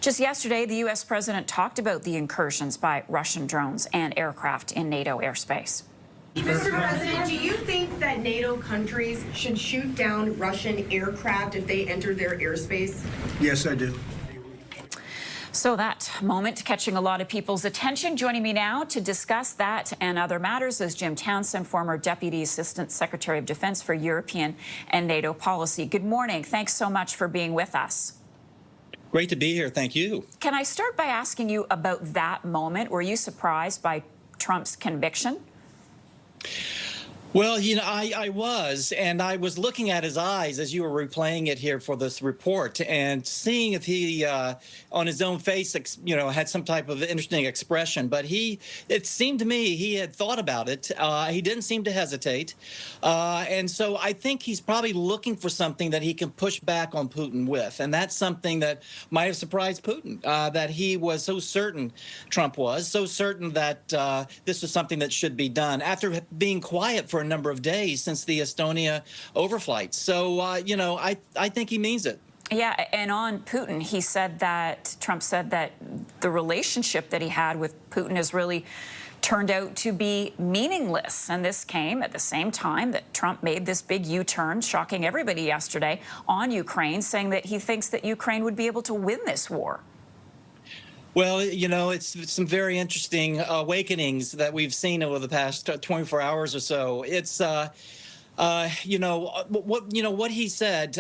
Just yesterday, the U.S. president talked about the incursions by Russian drones and aircraft in NATO airspace. Mr. President, do you think that NATO countries should shoot down Russian aircraft if they enter their airspace? Yes, I do. So that moment catching a lot of people's attention. Joining me now to discuss that and other matters is Jim Townsend, former Deputy Assistant Secretary of Defense for European and NATO Policy. Good morning. Thanks so much for being with us. Great to be here. Thank you. Can I start by asking you about that moment? Were you surprised by Trump's conviction? Well, you know, I was, and I was looking at his eyes as you were replaying it here for this report and seeing if he, on his own face, had some type of interesting expression. But it seemed to me he had thought about it. He didn't seem to hesitate. And so I think he's probably looking for something that he can push back on Putin with. And that's something that might have surprised Putin, that he was so certain, Trump was, so certain that this was something that should be done after being quiet for a number of days since the Estonia overflight. So, I think he means it. Yeah, and on Putin, Trump said that the relationship that he had with Putin has really turned out to be meaningless. And this came at the same time that Trump made this big U-turn, shocking everybody yesterday, on Ukraine, saying that he thinks that Ukraine would be able to win this war. Well, you know, it's some very interesting awakenings that we've seen over the past 24 hours or so. It's, what he said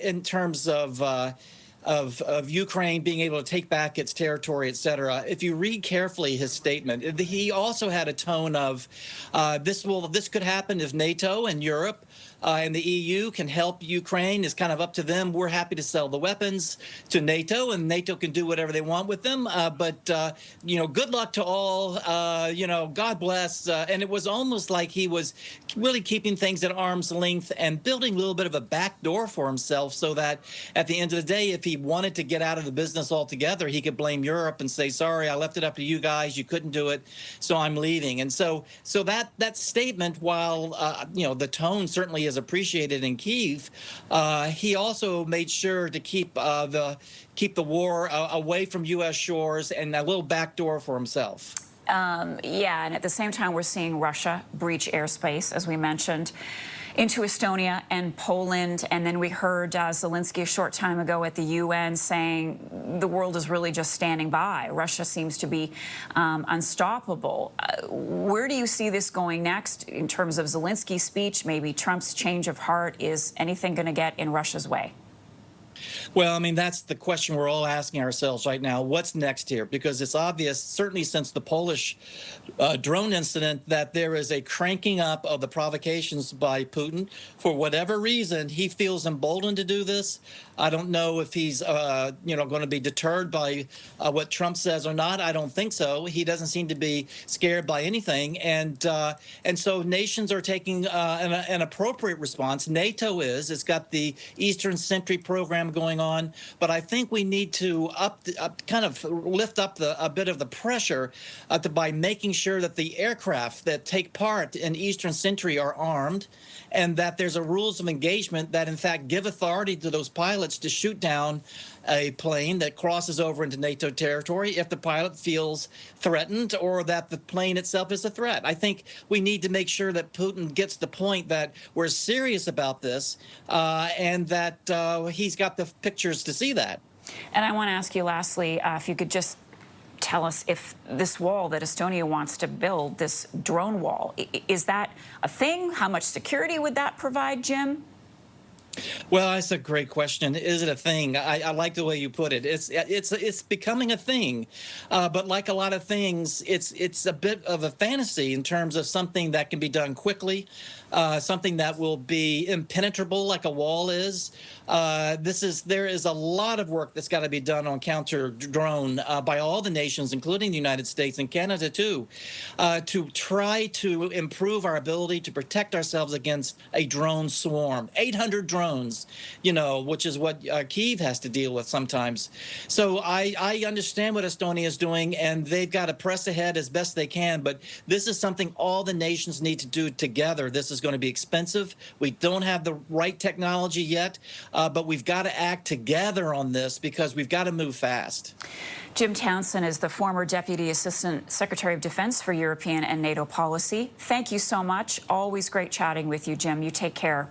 in terms of Ukraine being able to take back its territory, et cetera. If you read carefully his statement, he also had a tone of this could happen if NATO and Europe and the EU can help Ukraine. Is kind of up to them. We're happy to sell the weapons to NATO, and NATO can do whatever they want with them. But good luck to all. God bless. And it was almost like he was really keeping things at arm's length and building a little bit of a back door for himself, so that at the end of the day, if he wanted to get out of the business altogether, he could blame Europe and say, "Sorry, I left it up to you guys. You couldn't do it, so I'm leaving." And so that statement, while the tone certainly is appreciated in Kyiv, he also made sure to keep the war away from U.S. shores and a little backdoor for himself. Yeah, and at the same time, we're seeing Russia breach airspace, as we mentioned, into Estonia and Poland. And then we heard Zelensky a short time ago at the UN saying the world is really just standing by. Russia seems to be unstoppable. Where do you see this going next in terms of Zelensky's speech, maybe Trump's change of heart? Is anything going to get in Russia's way? Well, I mean, that's the question we're all asking ourselves right now. What's next here? Because it's obvious, certainly since the Polish drone incident, that there is a cranking up of the provocations by Putin. For whatever reason, he feels emboldened to do this. I don't know if he's, going to be deterred by what Trump says or not. I don't think so. He doesn't seem to be scared by anything. And so nations are taking an appropriate response. NATO is. It's got the Eastern Sentry program going on. But I think we need to kind of lift up a bit of the pressure by making sure that the aircraft that take part in Eastern Sentry are armed, and that there's a rules of engagement that, in fact, give authority to those pilots to shoot down a plane that crosses over into NATO territory if the pilot feels threatened or that the plane itself is a threat. I think we need to make sure that Putin gets the point that we're serious about this and that he's got the pictures to see that. And I want to ask you lastly, if you could just tell us if this wall that Estonia wants to build, this drone wall, is that a thing? How much security would that provide, Jim? Well, that's a great question. Is it a thing? I like the way you put it. It's becoming a thing, but like a lot of things, it's a bit of a fantasy in terms of something that can be done quickly, something that will be impenetrable like a wall is. There is a lot of work that's got to be done on counter drone by all the nations, including the United States and Canada too, to try to improve our ability to protect ourselves against a drone swarm. 800 drones, which is what Kyiv has to deal with sometimes. So I understand what Estonia is doing, and they've got to press ahead as best they can. But this is something all the nations need to do together. This is going to be expensive. We don't have the right technology yet. but we've got to act together on this because we've got to move fast. Jim Townsend is the former Deputy Assistant Secretary of Defense for European and NATO Policy. Thank you so much. Always great chatting with you, Jim. You take care.